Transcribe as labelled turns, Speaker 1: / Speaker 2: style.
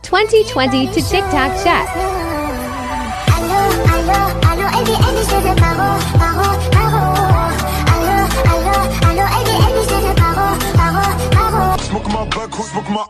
Speaker 1: 2020 to Tic Tac Chef.
Speaker 2: Smoke my back, smoke my